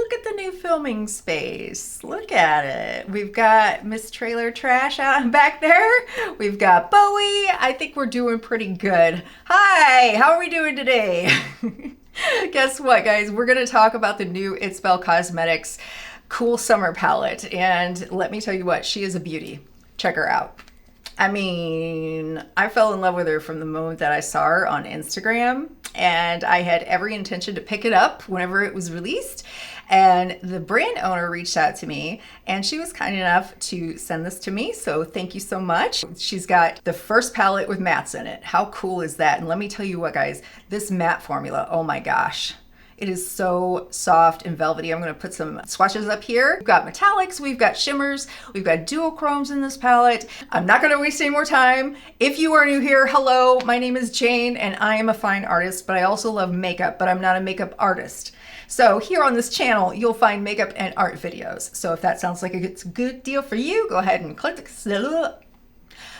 look at the new filming space. Look at it. We've got Miss Trailer Trash out back there. We've got Bowie. I think we're doing pretty good. Hi, how are we doing today? Guess what, guys? We're going to talk about the new It's Belle Cosmetics Cool Summer Palette. And let me tell you what, she is a beauty. Check her out. I mean, I fell in love with her from the moment that I saw her on Instagram, and I had every intention to pick it up whenever it was released. And the brand owner reached out to me, and she was kind enough to send this to me. So thank you so much. She's got the first palette with mattes in it. How cool is that? And let me tell you what, guys, this matte formula, oh my gosh. It is so soft and velvety. I'm going to put some swatches up here. We've got metallics, we've got shimmers, we've got duochromes in this palette. I'm not going to waste any more time. If you are new here, hello, my name is Jane and I am a fine artist, but I also love makeup, but I'm not a makeup artist. So here on this channel, you'll find makeup and art videos. So if that sounds like it's a good deal for you, go ahead and click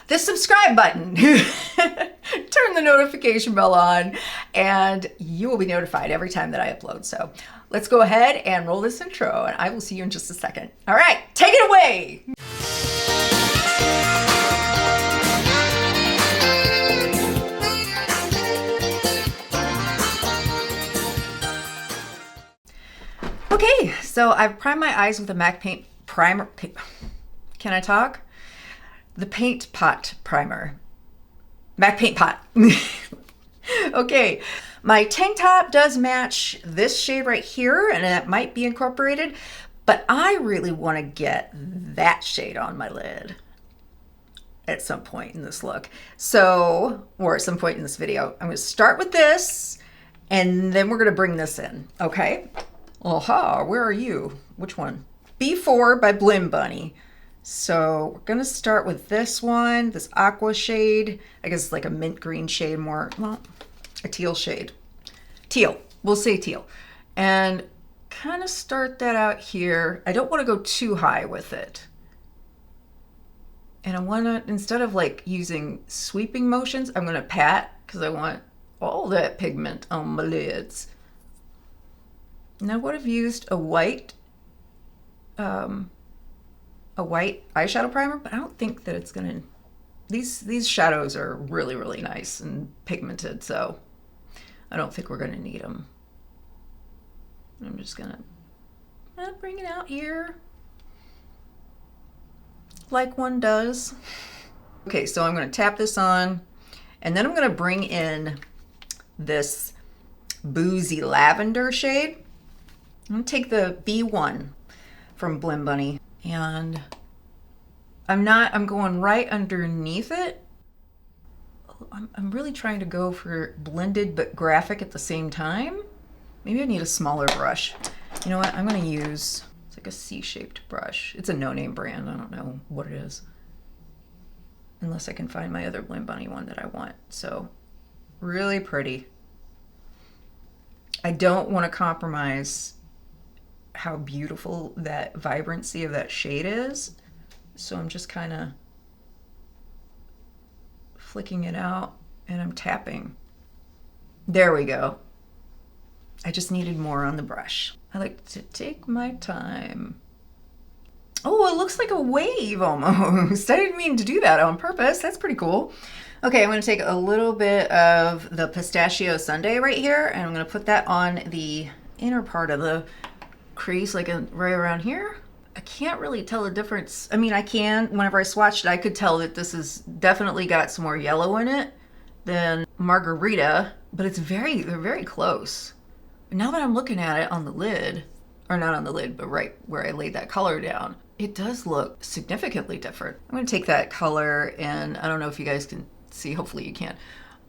the subscribe button, turn the notification bell on, and you will be notified every time that I upload. So let's go ahead and roll this intro, and I will see you in just a second. All right, take it away. Okay, so I've primed my eyes with a MAC paint primer. Can I talk? The Paint Pot Primer. MAC Paint Pot. Okay, my tank top does match this shade right here, and it might be incorporated, but I really want to get that shade on my lid at some point in this look. So, or at some point in this video. I'm going to start with this, and then we're going to bring this in, okay? Aha, where are you? Which one? B4 by Blim Bunny. So we're going to start with this one, this aqua shade. I guess it's like a mint green shade more, well, a teal shade. Teal, we'll say teal. And kind of start that out here. I don't want to go too high with it. And I want to, instead of like using sweeping motions, I'm going to pat because I want all that pigment on my lids. And I would have used a white eyeshadow primer, but I don't think that it's gonna, these shadows are really, really nice and pigmented, so I don't think we're gonna need them. I'm just gonna bring it out here like one does. Okay, so I'm gonna tap this on, and then I'm gonna bring in this boozy lavender shade. I'm gonna take the B1 from Blim Bunny, and I'm going right underneath it. I'm really trying to go for blended but graphic at the same time. Maybe I need a smaller brush. You know what? I'm going to use, it's like a C-shaped brush. It's a no-name brand. I don't know what it is. Unless I can find my other Blim Bunny one that I want. So, really pretty. I don't want to compromise how beautiful that vibrancy of that shade is. So I'm just kind of flicking it out and I'm tapping. There we go. I just needed more on the brush. I like to take my time. Oh, it looks like a wave almost. I didn't mean to do that on purpose. That's pretty cool. Okay, I'm going to take a little bit of the pistachio sundae right here, and I'm going to put that on the inner part of the crease, like right around here. I can't really tell the difference. I mean, I can. Whenever I swatched it, I could tell that this has definitely got some more yellow in it than Margarita, but they're very close. Now that I'm looking at it on the lid, or not on the lid, but right where I laid that color down, it does look significantly different. I'm going to take that color, and I don't know if you guys can see, hopefully you can.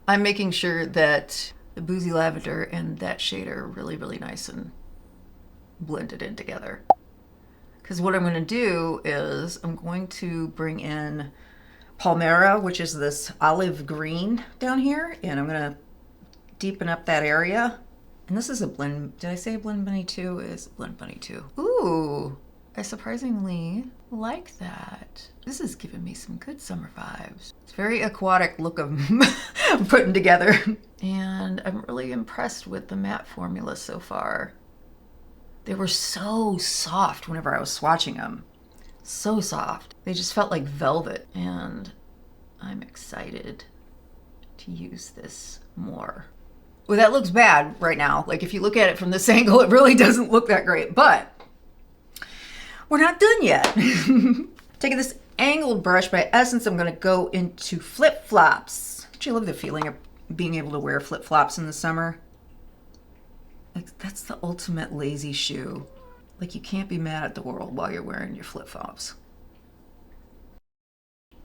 I'm making sure that the boozy lavender and that shade are really, really nice and blended in together. Because what I'm going to do is I'm going to bring in Palmera, which is this olive green down here, and I'm going to deepen up that area. And this is a blend, did I say Blend Bunny 2? It's Blend Bunny 2. Ooh, I surprisingly like that. This is giving me some good summer vibes. It's very aquatic look of putting together. And I'm really impressed with the matte formula so far. They were so soft whenever I was swatching them. So soft. They just felt like velvet. And I'm excited to use this more. Well, that looks bad right now. Like if you look at it from this angle, it really doesn't look that great, but we're not done yet. Taking this angled brush by Essence, I'm gonna go into flip-flops. Don't you love the feeling of being able to wear flip-flops in the summer? Like that's the ultimate lazy shoe. Like you can't be mad at the world while you're wearing your flip-flops.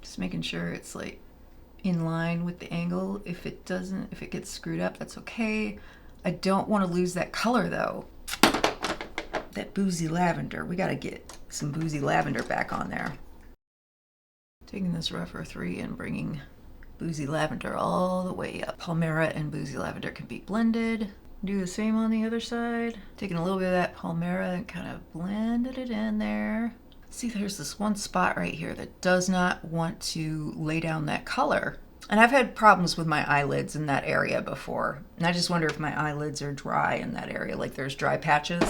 Just making sure it's like in line with the angle. If it gets screwed up, that's okay. I don't want to lose that color though. That boozy lavender. We got to get some boozy lavender back on there. Taking this rougher 3 and bringing boozy lavender all the way up. Palmera and boozy lavender can be blended. Do the same on the other side. Taking a little bit of that Palmera and kind of blended it in there. See, there's this one spot right here that does not want to lay down that color. And I've had problems with my eyelids in that area before. And I just wonder if my eyelids are dry in that area, like there's dry patches.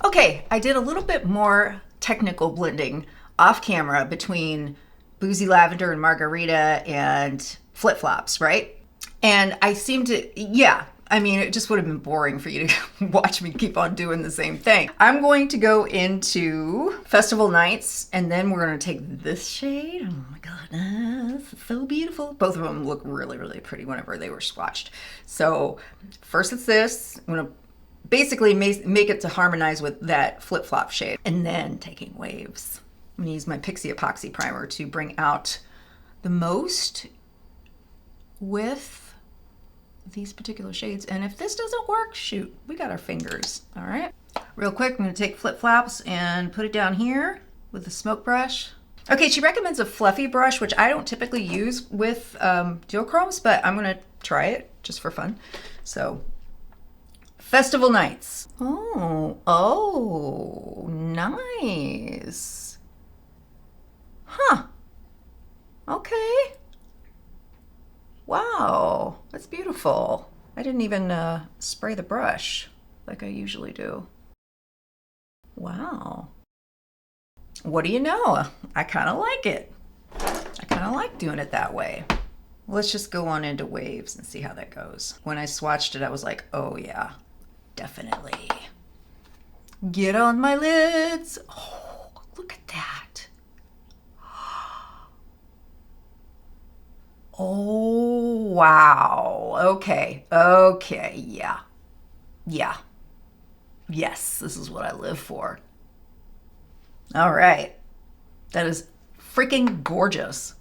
Okay, I did a little bit more technical blending off camera between boozy lavender and margarita and flip-flops, right? And I seem to, yeah, I mean, it just would have been boring for you to watch me keep on doing the same thing. I'm going to go into Festival Nights, and then we're going to take this shade. Oh my God, this is so beautiful. Both of them look really, really pretty whenever they were swatched. So first it's this. I'm going to basically make it to harmonize with that flip-flop shade. And then taking waves. I'm going to use my Pixie Epoxy Primer to bring out the most with these particular shades. And if this doesn't work, shoot, we got our fingers. All right, real quick, I'm going to take flip-flops and put it down here with the smoke brush. Okay, she recommends a fluffy brush, which I don't typically use with duochromes, but I'm going to try it just for fun. So Festival Nights. Oh, nice. Huh. Okay. Wow, that's beautiful. I didn't even spray the brush like I usually do. Wow. What do you know? I kind of like it. I kind of like doing it that way. Let's just go on into waves and see how that goes. When I swatched it, I was like, oh yeah, definitely. Get on my lids. Oh, look at that. Oh, wow. Okay. Okay. Yeah. Yeah. Yes, this is what I live for. All right. That is freaking gorgeous.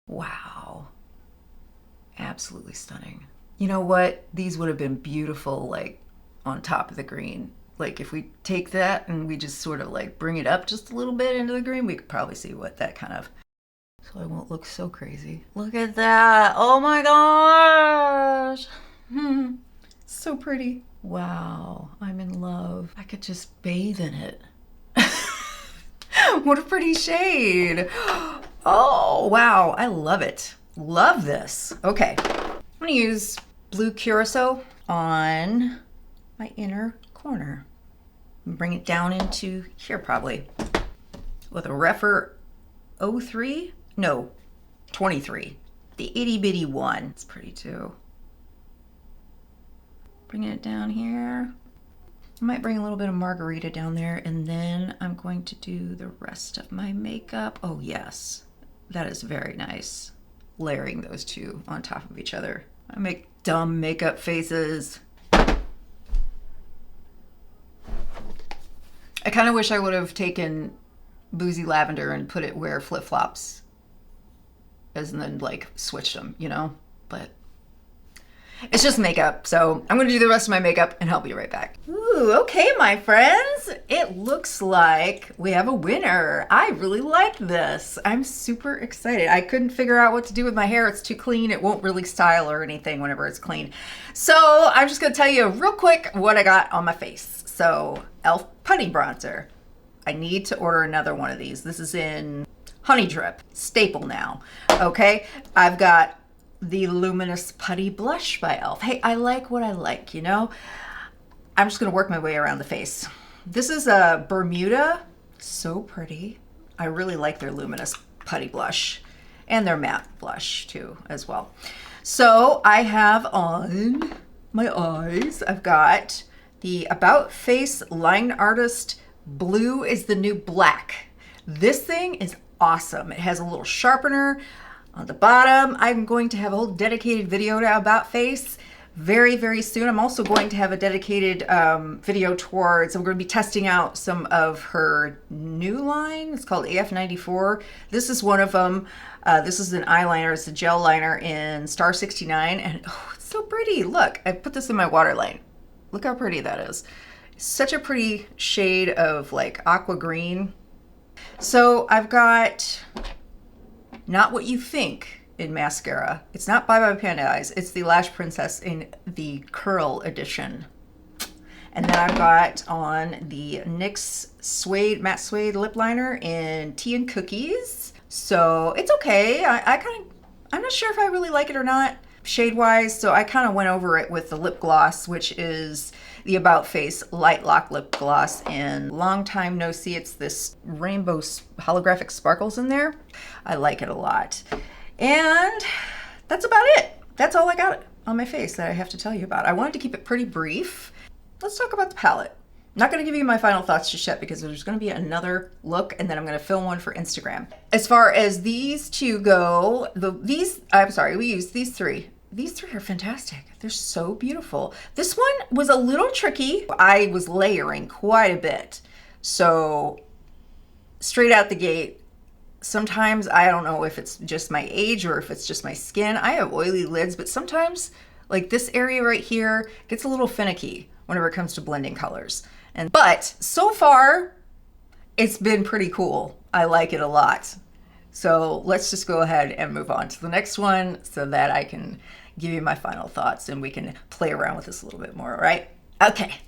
Wow. Absolutely stunning. You know what? These would have been beautiful, like, on top of the green. Like, if we take that and we just sort of, like, bring it up just a little bit into the green, we could probably see what that kind of... So I won't look so crazy. Look at that. Oh my gosh. So pretty. Wow, I'm in love. I could just bathe in it. What a pretty shade. Oh, wow. I love it. Love this. Okay. I'm going to use blue curacao on my inner corner. And bring it down into here probably with a Rephr 03. No, 23. The itty bitty one. It's pretty too. Bringing it down here. I might bring a little bit of margarita down there, and then I'm going to do the rest of my makeup. Oh yes, that is very nice. Layering those two on top of each other. I make dumb makeup faces. I kind of wish I would have taken boozy lavender and put it where flip-flops is, and then like switched them, you know, but it's just makeup. So I'm going to do the rest of my makeup and I'll be right back. Ooh, okay, my friends, it looks like we have a winner. I really like this. I'm super excited. I couldn't figure out what to do with my hair. It's too clean. It won't really style or anything whenever it's clean. So I'm just going to tell you real quick what I got on my face. So e.l.f. Putty Bronzer. I need to order another one of these. This is in Honey Drip, staple now. Okay, I've got the Luminous Putty Blush by e.l.f. Hey, I like what I like, you know? I'm just gonna work my way around the face. This is a Bermuda, so pretty. I really like their luminous putty blush and their matte blush too as well. So I have on my eyes, I've got the About Face Line Artist Blue is the New Black. This thing is awesome. It has a little sharpener on the bottom. I'm going to have a whole dedicated video to About Face very, very soon. I'm also going to have a dedicated video towards, I'm going to be testing out some of her new line. It's called AF94. This is one of them. This is an eyeliner. It's a gel liner in Star 69. And oh, it's so pretty. Look, I put this in my waterline. Look how pretty that is. Such a pretty shade of like aqua green. So I've got Not What You Think in mascara. It's not Bye Bye Panda Eyes. It's the Lash Princess in the Curl edition. And then I've got on the NYX Suede, Matte Suede lip liner in Tea and Cookies. So it's okay. I'm not sure if I really like it or not shade wise. So I kind of went over it with the lip gloss, which is the About Face Light Lock Lip Gloss in Long Time No See. It's this rainbow holographic sparkles in there. I like it a lot. And that's about it. That's all I got on my face that I have to tell you about. I wanted to keep it pretty brief. Let's talk about the palette. I'm not going to give you my final thoughts just yet because there's going to be another look and then I'm going to film one for Instagram. As far as these two go, we used these three. These three are fantastic. They're so beautiful. This one was a little tricky. I was layering quite a bit. So straight out the gate, sometimes I don't know if it's just my age or if it's just my skin. I have oily lids, but sometimes like this area right here gets a little finicky whenever it comes to blending colors. But so far, it's been pretty cool. I like it a lot. So let's just go ahead and move on to the next one so that I can give you my final thoughts and we can play around with this a little bit more, all right? Okay.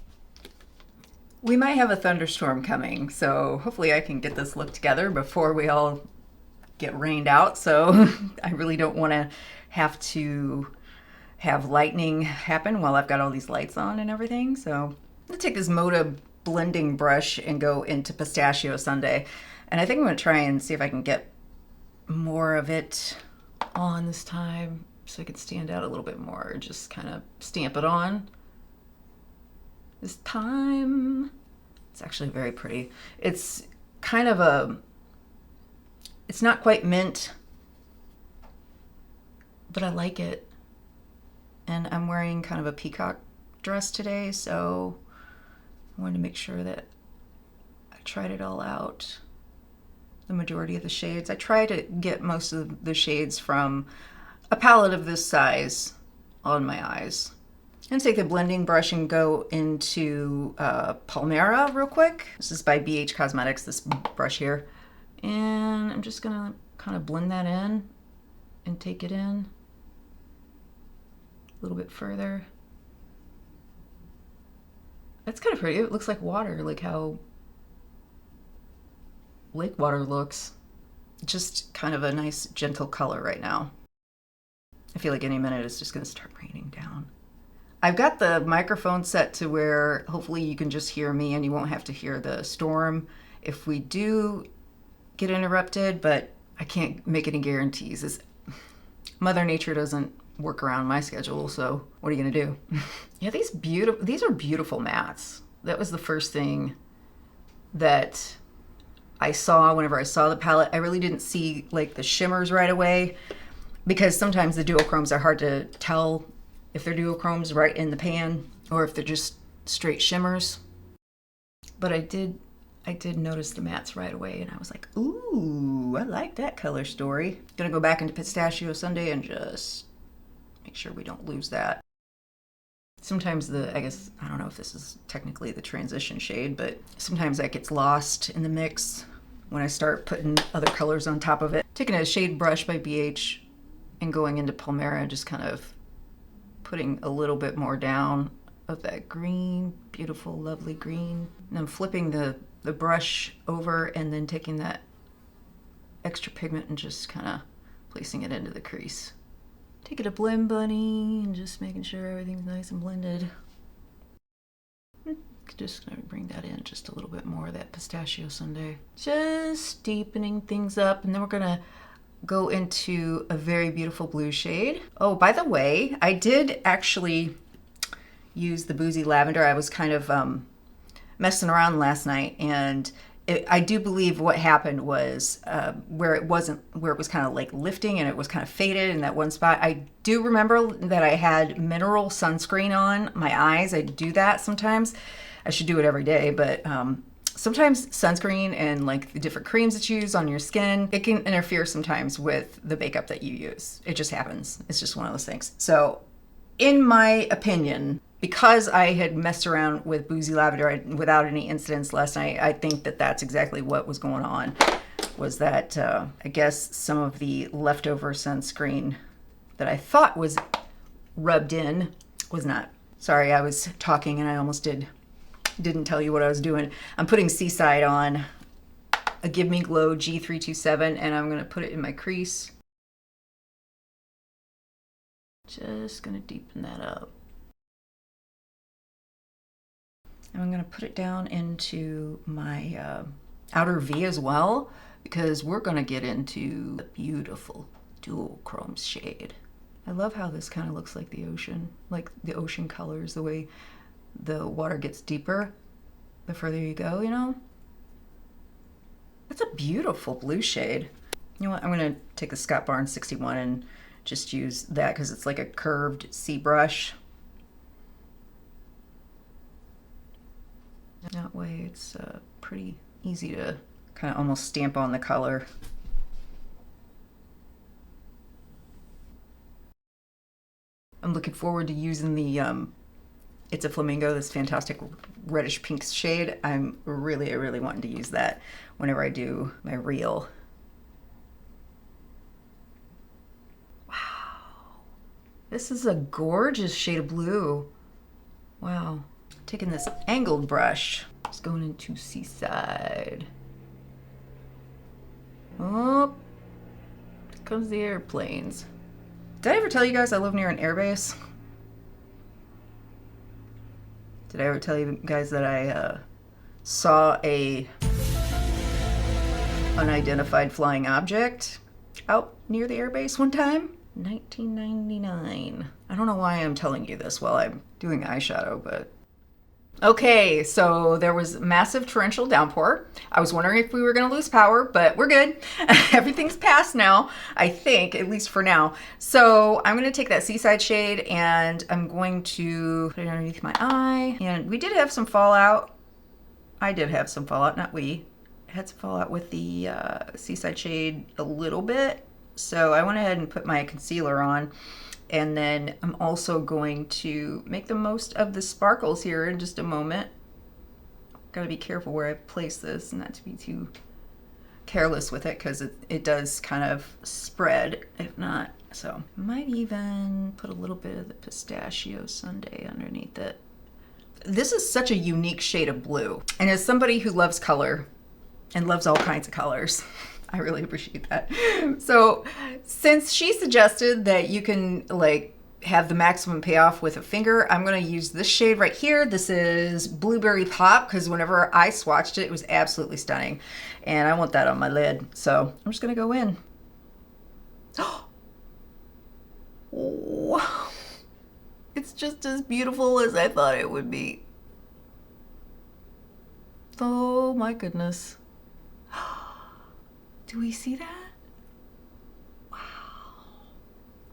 We might have a thunderstorm coming, so hopefully I can get this look together before we all get rained out. So I really don't want to have lightning happen while I've got all these lights on and everything. So I'm gonna take this Moda blending brush and go into Pistachio Sundae. And I think I'm gonna try and see if I can get more of it on this time so I can stand out a little bit more. Just kind of stamp it on this time. It's actually very pretty. It's kind of it's not quite mint, but I like it. And I'm wearing kind of a peacock dress today, so I wanted to make sure that I tried it all out. The majority of the shades. I try to get most of the shades from a palette of this size on my eyes. I'm gonna take the blending brush and go into Palmera real quick. This is by BH Cosmetics, this brush here. And I'm just gonna kind of blend that in and take it in a little bit further. That's kind of pretty. It looks like water, like how lake water looks. Just kind of a nice gentle color right now. I feel like any minute it's just gonna start raining down. I've got the microphone set to where hopefully you can just hear me and you won't have to hear the storm if we do get interrupted, but I can't make any guarantees. Mother Nature doesn't work around my schedule, so what are you gonna do? Yeah, these are beautiful mattes. That was the first thing that I saw whenever I saw the palette. I really didn't see like the shimmers right away because sometimes the duochromes are hard to tell if they're duochromes right in the pan or if they're just straight shimmers. But I did notice the mattes right away and I was like, ooh, I like that color story. Gonna go back into Pistachio Sundae and just make sure we don't lose that. Sometimes I don't know if this is technically the transition shade, but sometimes that gets lost in the mix when I start putting other colors on top of it. Taking a shade brush by BH and going into Palmera and just kind of putting a little bit more down of that green, beautiful, lovely green. And I'm flipping the brush over and then taking that extra pigment and just kind of placing it into the crease. Taking a blend bunny and just making sure everything's nice and blended. just gonna bring that in just a little bit more, that pistachio sundae. Just deepening things up, and then we're gonna go into a very beautiful blue shade. Oh, by the way, I did actually use the Boozy Lavender. I was kind of messing around last night, and I do believe what happened was where it was kind of like lifting and it was kind of faded in that one spot. I do remember that I had mineral sunscreen on my eyes. I do that sometimes. I should do it every day, but sometimes sunscreen and like the different creams that you use on your skin, it can interfere sometimes with the makeup that you use. It just happens. It's just one of those things. So in my opinion, because I had messed around with Boozy Lavender without any incidents last night, I think that that's exactly what was going on, was that I guess some of the leftover sunscreen that I thought was rubbed in was not. Sorry, I was talking and I almost didn't tell you what I was doing. I'm putting Seaside on a Give Me Glow G327, and I'm gonna put it in my crease. Just gonna deepen that up. And I'm gonna put it down into my outer V as well, because we're gonna get into the beautiful dual chrome shade. I love how this kind of looks like the ocean colors, the way the water gets deeper the further you go, you know? That's a beautiful blue shade. You know what, I'm gonna take the Scott Barnes 61 and just use that because it's like a curved C brush. That way it's pretty easy to kind of almost stamp on the color. I'm looking forward to using the It's a Flamingo, this fantastic reddish pink shade. I'm really wanting to use that whenever I do my reel. Wow. This is a gorgeous shade of blue. Wow. Taking this angled brush, just going into Seaside. Oh, here comes the airplanes. Did I ever tell you guys I live near an airbase? Did I ever tell you guys that I saw a unidentified flying object out near the airbase one time? 1999. I don't know why I'm telling you this while I'm doing eyeshadow, but... Okay, so there was massive torrential downpour. I was wondering if we were gonna lose power, but we're good. Everything's passed now, I think, at least for now. So I'm gonna take that Seaside shade and I'm going to put it underneath my eye. And we did have some fallout. I did have some fallout, not we. I had some fallout with the Seaside shade a little bit. So I went ahead and put my concealer on. And then I'm also going to make the most of the sparkles here in just a moment. Gotta be careful where I place this, not to be too careless with it, because it does kind of spread, if not. So might even put a little bit of the pistachio sundae underneath it. This is such a unique shade of blue. And as somebody who loves color and loves all kinds of colors, I really appreciate that. So since she suggested that you can like have the maximum payoff with a finger, I'm gonna use this shade right here. This is Blueberry Pop, because whenever I swatched it, it was absolutely stunning. And I want that on my lid. So I'm just gonna go in. Wow. It's just as beautiful as I thought it would be. Oh my goodness. Do we see that? Wow.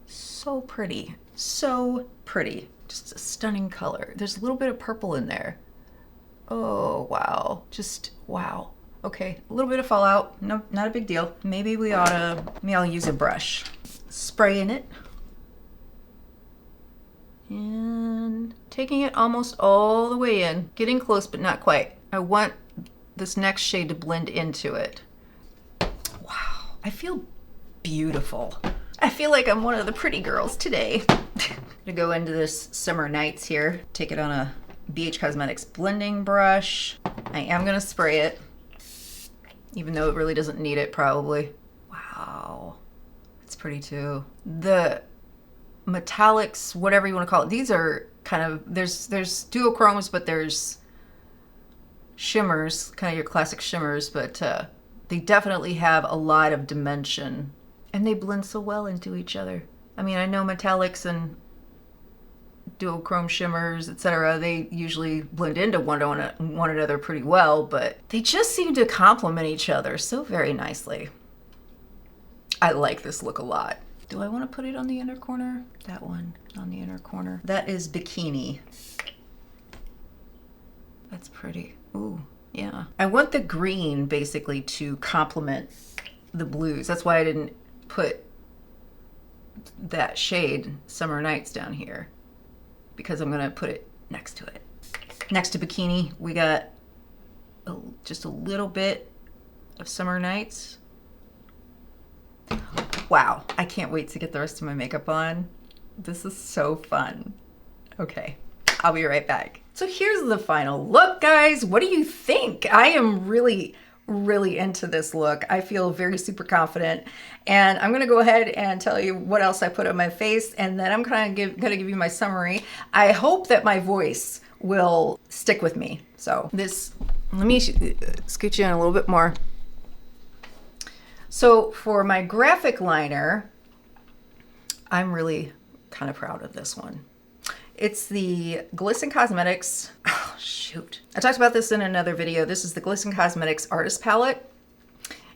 So pretty. So pretty. Just a stunning color. There's a little bit of purple in there. Oh, wow. Just wow. Okay, a little bit of fallout. No, not a big deal. Maybe I'll use a brush. Spray in it. And taking it almost all the way in. Getting close, but not quite. I want this next shade to blend into it. I feel beautiful. I feel like I'm one of the pretty girls today. I'm gonna go into this Summer Nights here. Take it on a BH Cosmetics blending brush. I am gonna spray it, even though it really doesn't need it probably. Wow, it's pretty too. The metallics, whatever you wanna call it, these are kind of, there's duochromes, but there's shimmers, kind of your classic shimmers, but they definitely have a lot of dimension. And they blend so well into each other. I mean, I know metallics and duochrome shimmers, etc., they usually blend into one another pretty well, but they just seem to complement each other so very nicely. I like this look a lot. Do I want to put it on the inner corner? That one on the inner corner. That is Bikini. That's pretty. Ooh, yeah. I want the green basically to complement the blues. That's why I didn't put that shade Summer Nights down here, because I'm gonna put it next to it. Next to Bikini, we got just a little bit of Summer Nights. Wow, I can't wait to get the rest of my makeup on. This is so fun. Okay, I'll be right back. So here's the final look, guys. What do you think? I am really into this look. I feel very super confident, and I'm gonna go ahead and tell you what else I put on my face, and then I'm gonna give you my summary. I hope that my voice will stick with me. So this, let me scoot you in a little bit more. So for my graphic liner, I'm really kind of proud of this one. It's the Glisten Cosmetics, oh shoot. I talked about this in another video. This is the Glisten Cosmetics Artist Palette.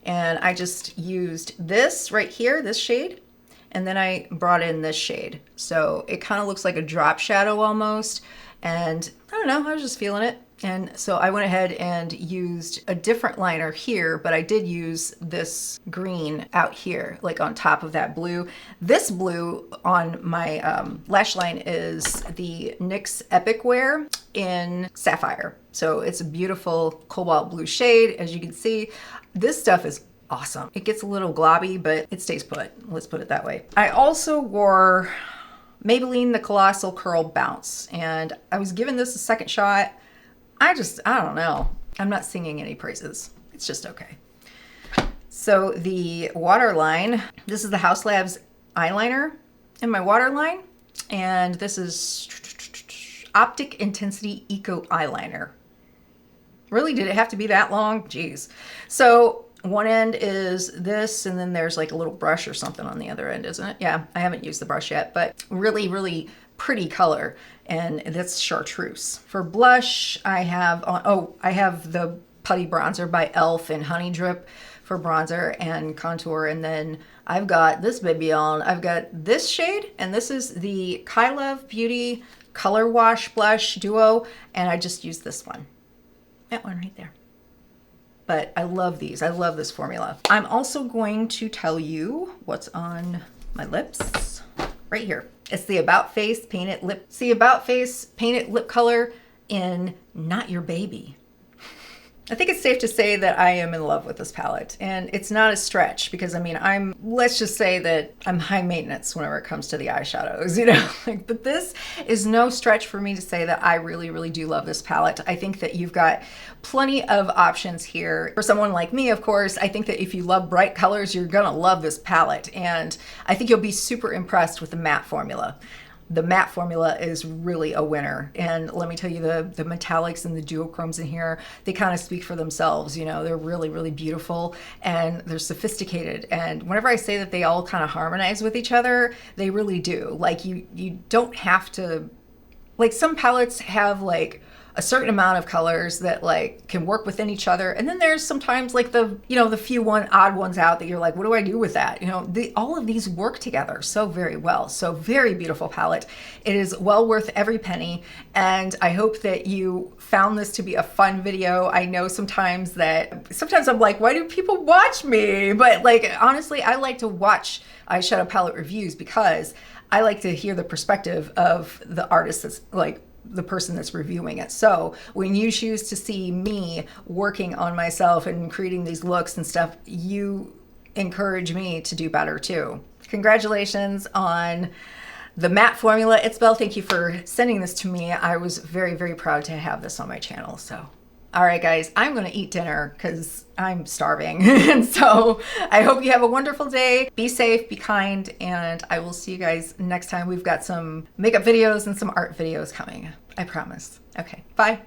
And I just used this right here, this shade, and then I brought in this shade. So it kind of looks like a drop shadow almost. And I don't know, I was just feeling it. And so I went ahead and used a different liner here, but I did use this green out here, like on top of that blue. This blue on my lash line is the NYX Epic Wear in Sapphire. So it's a beautiful cobalt blue shade, as you can see. This stuff is awesome. It gets a little globby, but it stays put. Let's put it that way. I also wore Maybelline The Colossal Curl Bounce, and I was given this a second shot. I don't know. I'm not singing any praises. It's just okay. So the waterline, this is the House Labs eyeliner in my waterline, and this is Optic Intensity Eco Eyeliner. Really, did it have to be that long? Jeez. So one end is this, and then there's like a little brush or something on the other end, isn't it? Yeah, I haven't used the brush yet, but really pretty color, and that's chartreuse. For blush, I have I have the Putty Bronzer by e.l.f. in Honey Drip for bronzer and contour, and then I've got this baby on. I've got this shade, and this is the Kylove Beauty Color Wash Blush Duo, and I just used this one. That one right there. But I love these. I love this formula. I'm also going to tell you what's on my lips right here. It's the About Face Painted Lip. It's the About Face Painted Lip Color in Not Your Baby. I think it's safe to say that I am in love with this palette, and it's not a stretch because I mean, let's just say that I'm high maintenance whenever it comes to the eyeshadows, you know, but this is no stretch for me to say that I really do love this palette. I think that you've got plenty of options here. For someone like me, of course, I think that if you love bright colors, you're gonna love this palette, and I think you'll be super impressed with the matte formula. The matte formula is really a winner. And let me tell you, the metallics and the duochromes in here, they kind of speak for themselves. You know, they're really beautiful, and they're sophisticated. And whenever I say that they all kind of harmonize with each other, they really do. Like you don't have to, like some palettes have like a certain amount of colors that like can work within each other, and then there's sometimes like the few odd ones out that you're like, what do I do with that? You know, all of these work together so very well. So very beautiful palette. It is well worth every penny, and I hope that you found this to be a fun video. I know sometimes I'm like, why do people watch me? But like honestly, I like to watch eyeshadow palette reviews because I like to hear the perspective of the artist that's like the person that's reviewing it. So when you choose to see me working on myself and creating these looks and stuff, you encourage me to do better too. Congratulations on the matte formula. Isabel, thank you for sending this to me. I was very proud to have this on my channel. So all right, guys, I'm gonna eat dinner because I'm starving. And so I hope you have a wonderful day. Be safe, be kind, and I will see you guys next time. We've got some makeup videos and some art videos coming, I promise. Okay, bye.